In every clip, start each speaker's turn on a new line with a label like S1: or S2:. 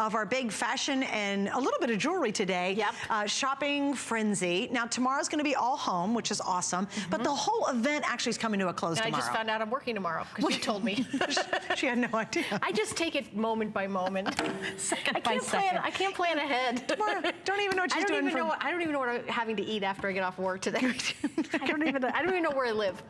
S1: of our big fashion and a little bit of jewelry today.
S2: Yep.
S1: Shopping frenzy. Now tomorrow's gonna be all home, which is awesome, but the whole event actually is coming to a close tomorrow.
S2: I just found out I'm working tomorrow, because you told me.
S1: She had no idea.
S2: I just take it moment by moment.
S1: Second by second.
S2: I can't plan ahead.
S1: Tomorrow, don't even know what she's doing.
S2: I don't even know what I'm having to eat after I get off work today. I don't even know where I live.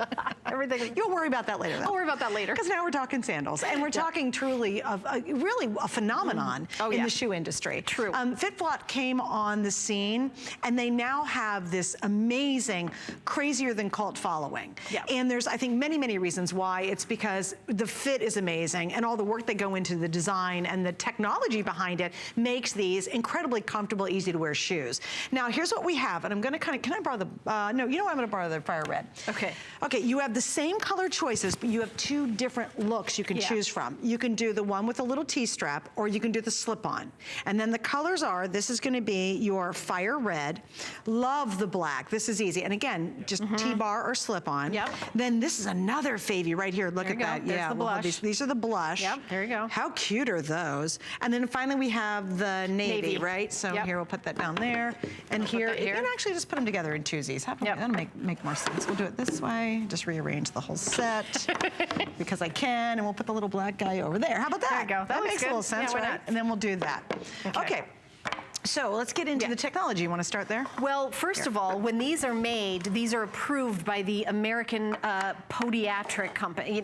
S2: Everything.
S1: You'll worry about that later, though.
S2: I'll worry about that later.
S1: Because now we're talking sandals, and we're talking truly of really a phenomenon in the shoe industry.
S2: True.
S1: FitFlop came on the scene, and they now have this amazing, crazier than cult following.
S2: Yeah.
S1: And there's, I think, many, many reasons why. It's because the fit is amazing, and all the work that go into the design and the technology behind it makes these incredibly comfortable, easy to wear shoes. Now, here's what we have, and I'm gonna kind of, can I borrow the, no, you know what, I'm gonna borrow the fire red.
S2: Okay.
S1: Okay, you have the same color choices, but you have two different looks you can choose from. You can do the one with a little T-strap, or you can do the slip-on. And then the colors are, this is gonna be your fire red. Love the black, this is easy. And again, just T-bar or slip-on.
S2: Yep.
S1: Then this is another favy right here, look at that.
S2: There's the blush.
S1: These are the blush.
S2: Yep, there you go.
S1: How cute are those? And then finally we have the navy. Right? So here, we'll put that down there. And here, you can actually just put them together in twosies. That'll make more sense. We'll do it this way, just rearrange the whole set because I can, and we'll put the little black guy over there. How about that?
S2: There you go.
S1: That makes a little sense, right? And then we'll do that. Okay. So let's get into the technology. You want to start there?
S2: Well, first of all, when these are made, these are approved by the American Podiatric Company,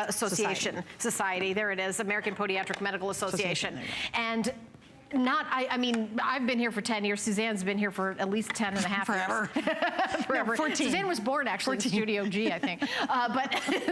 S2: Association, Society. There it is, American Podiatric Medical Association. And I mean, I've been here for 10 years. Suzanne's been here for at least 10 and a half
S1: Forever.
S2: years. Forever.
S1: No, 14.
S2: Suzanne was born actually 14. In Studio G, I think. But it's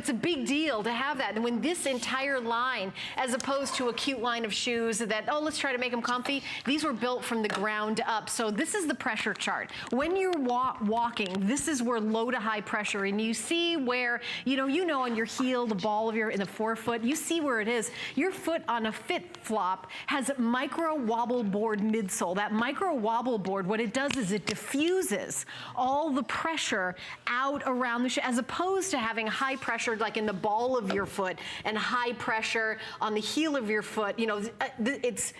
S2: a big deal to have that. And when this entire line, as opposed to a cute line of shoes that, oh, let's try to make them comfy, these were built from the ground up. So this is the pressure chart. When you're walking, this is where low to high pressure, and you see where, on your heel, the ball of in the forefoot, you see where it is. Your foot on a FitFlop has a micro wobble board midsole. That micro wobble board, what it does is it diffuses all the pressure out around the shoe, as opposed to having high pressure like in the ball of your foot and high pressure on the heel of your foot. It's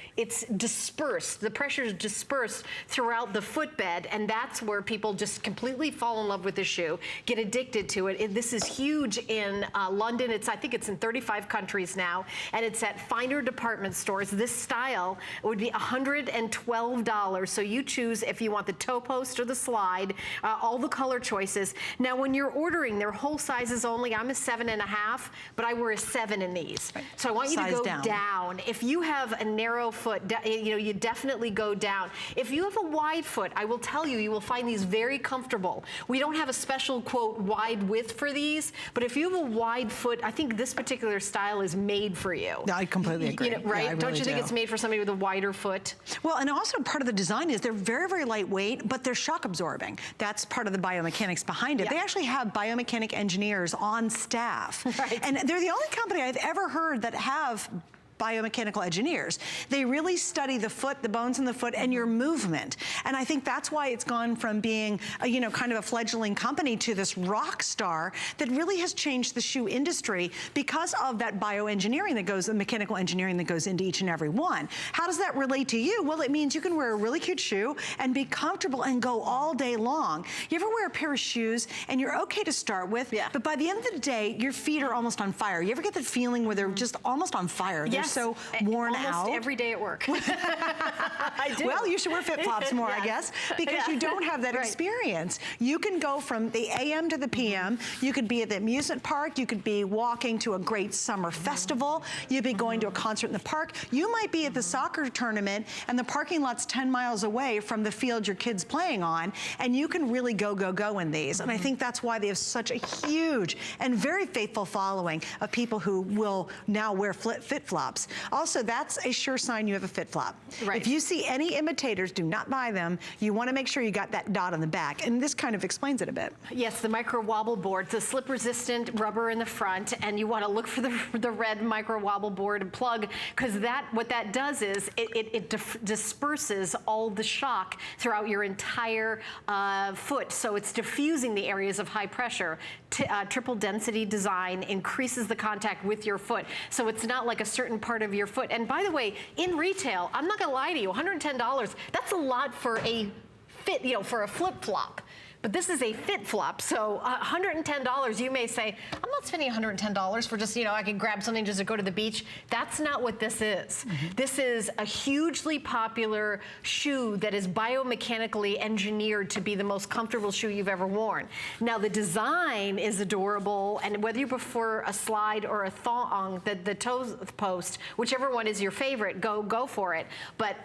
S2: dispersed. The pressure is dispersed throughout the footbed, and that's where people just completely fall in love with the shoe, get addicted to it. This is huge in London. I think it's in 35 countries now, and it's at finer department stores. This style would be $112. So you choose if you want the toe post or the slide, all the color choices. Now, when you're ordering, they're whole sizes only. I'm a 7.5, but I wear a 7 in these. Right. So I want you to go down. If you have a narrow foot, you definitely go down. If you have a wide foot, I will tell you, you will find these very comfortable. We don't have a special, quote, wide width for these, but if you have a wide foot, I think this particular style is made for you.
S1: I completely agree.
S2: Right?
S1: Yeah,
S2: Don't you think it's made for somebody with a wider foot?
S1: Well, and also part of the design is they're very, very lightweight, but they're shock absorbing. That's part of the biomechanics behind it. Yeah. They actually have biomechanic engineers on staff. Right. And they're the only company I've ever heard that have biomechanical engineers. They really study the foot, the bones in the foot, and your movement. And I think that's why it's gone from being a, kind of a fledgling company to this rock star that really has changed the shoe industry because of that bioengineering that goes, the mechanical engineering that goes into each and every one. How does that relate to you? Well, it means you can wear a really cute shoe and be comfortable and go all day long. You ever wear a pair of shoes and you're okay to start with, but by the end of the day, your feet are almost on fire. You ever get that feeling where they're just almost on fire?
S2: Yes.
S1: They're so worn out.
S2: Almost every day at work. I do.
S1: Well, you should wear FitFlops more, I guess, because you don't have that experience. You can go from the AM to the PM. You could be at the amusement park. You could be walking to a great summer festival. You'd be going to a concert in the park. You might be at the soccer tournament and the parking lot's 10 miles away from the field your kid's playing on, and you can really go in these. And I think that's why they have such a huge and very faithful following of people who will now wear FitFlops. Also, that's a sure sign you have a FitFlop. Right. If you see any imitators, do not buy them. You want to make sure you got that dot on the back, and this kind of explains it a bit.
S2: Yes, the micro wobble board, the slip-resistant rubber in the front, and you want to look for the red micro wobble board plug, because what that does is it disperses all the shock throughout your entire foot. So it's diffusing the areas of high pressure. Triple density design increases the contact with your foot. So it's not like a certain part of your foot. And by the way, in retail, I'm not gonna lie to you, $110, that's a lot for a fit, you know, for a flip-flop. But this is a FitFlop, so $110, you may say, I'm not spending $110 for just, you know, I can grab something just to go to the beach. That's not what this is. This is a hugely popular shoe that is biomechanically engineered to be the most comfortable shoe you've ever worn. Now, the design is adorable, and whether you prefer a slide or a thong, the toe post, whichever one is your favorite, go for it. But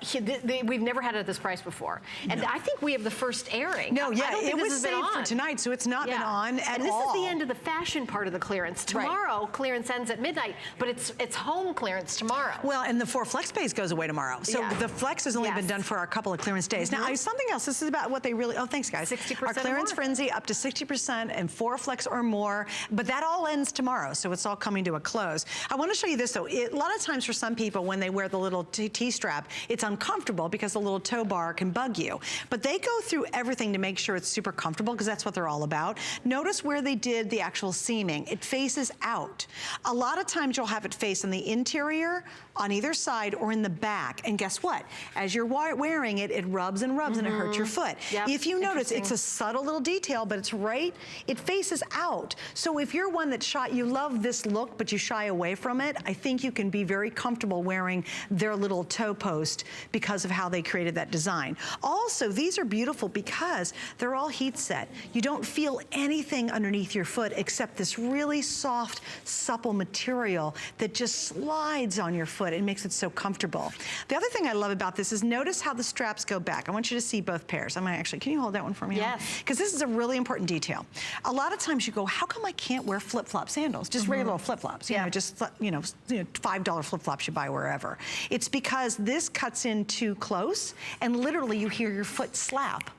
S2: we've never had it at this price before. And I think we have the first airing.
S1: No, yeah,
S2: it
S1: was saved for tonight, so it's not been on at all.
S2: And this is the end of the fashion part of the clearance. Tomorrow, clearance ends at midnight, but it's home clearance tomorrow.
S1: Well, and the 4 flex space goes away tomorrow. So the flex has only been done for a couple of clearance days. Now, something else, this is about what they really, oh, thanks guys.
S2: 60%
S1: Our clearance frenzy up to 60% and 4 flex or more, but that all ends tomorrow, so it's all coming to a close. I want to show you this though. A lot of times for some people, when they wear the little T-strap, it's uncomfortable because the little toe bar can bug you. But they go through everything to make sure it's super comfortable, because that's what they're all about. Notice where they did the actual seaming. It faces out. A lot of times you'll have it face on the interior, on either side, or in the back. And guess what? As you're wearing it, it rubs and rubs and it hurts your foot. If you notice, it's a subtle little detail, but it's right, it faces out. So if you're one that you love this look, but you shy away from it, I think you can be very comfortable wearing their little toe post because of how they created that design. Also, these are beautiful because they're all heat set. You don't feel anything underneath your foot except this really soft, supple material that just slides on your foot and makes it so comfortable. The other thing I love about this is notice how the straps go back. I want you to see both pairs. I'm gonna actually, can you hold that one for me?
S2: Yes.
S1: Because this is a really important detail. A lot of times you go, how come I can't wear flip-flop sandals? Just regular flip-flops, you know, just, you know, $5 flip-flops you buy wherever. It's because this cuts in too close and literally you hear your foot slap.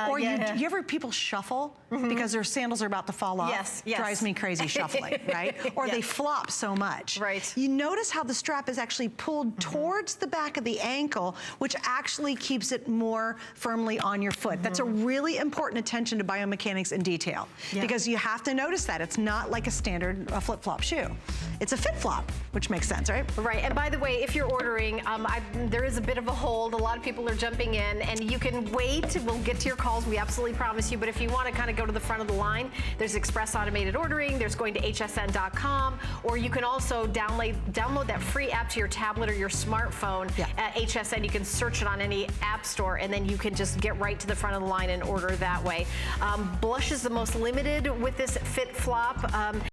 S1: Or you ever people shuffle because their sandals are about to fall off?
S2: Yes.
S1: Drives me crazy shuffling, right? Or they flop so much. You notice how the strap is actually pulled towards the back of the ankle, which actually keeps it more firmly on your foot. That's a really important attention to biomechanics and detail because you have to notice that. It's not like a standard flip-flop shoe. It's a FitFlop, which makes sense, right?
S2: Right, and by the way, if you're ordering, there is a bit of a hold. A lot of people are jumping in, and you can wait. We'll get to your calls, we absolutely promise you, but if you want to kind of go to the front of the line, there's express automated ordering, there's going to hsn.com, or you can also download that free app to your tablet or your smartphone at HSN. You can search it on any app store, and then you can just get right to the front of the line and order that way. Blush is the most limited with this FitFlop.